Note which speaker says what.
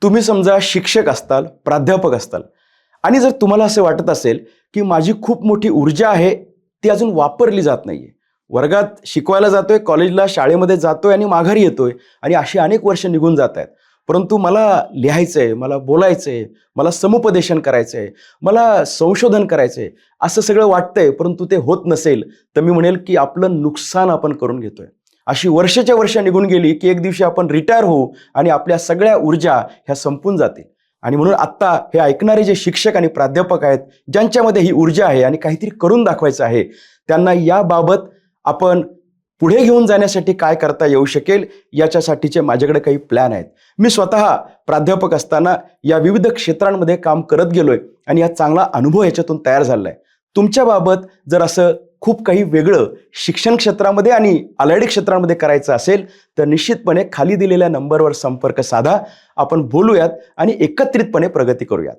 Speaker 1: तुम्ही समजा शिक्षक असताल, प्राध्यापक असताल आणि जर तुम्हाला असे वाटत असेल की माझी खूप मोठी ऊर्जा आहे, ती अजून वापरली जात नाहीये. वर्गात शिकवायला जातोय, कॉलेजला, शाळेमध्ये जातोय आणि माघारी येतोय आणि अशी अनेक वर्ष निघून जात आहेत. परंतु मला लिहायचंय, मला बोलायचंय, मला समुपदेशन करायचंय, मला संशोधन करायचंय, असं सगळं वाटतंय, परंतु ते होत नसेल, तर मी म्हणेल की आपलं नुकसान आपण करून घेतोय. अशी वर्षाच्या वर्ष निघून गेली की एक दिवशी आपण रिटायर होऊ आणि आपल्या सगळ्या ऊर्जा ह्या संपून जातील. आणि म्हणून आत्ता हे ऐकणारे जे शिक्षक आणि प्राध्यापक आहेत, ज्यांच्यामध्ये ही ऊर्जा आहे आणि काहीतरी करून दाखवायचं आहे, त्यांना याबाबत आपण पुढे घेऊन जाण्यासाठी काय करता येऊ शकेल याच्यासाठीचे माझ्याकडे काही प्लॅन आहेत. मी स्वतः प्राध्यापक असताना या विविध क्षेत्रांमध्ये काम करत गेलोय आणि या चांगला अनुभव याच्यातून तयार झालाय. तुमच्याबाबत जर असं खूप काही वेगळं शिक्षण क्षेत्रामध्ये आणि अलाइड क्षेत्रांमध्ये करायचं असेल तर निश्चितपणे खाली दिलेल्या नंबरवर संपर्क साधा. आपण बोलूयात आणि एकत्रितपणे प्रगती करूयात.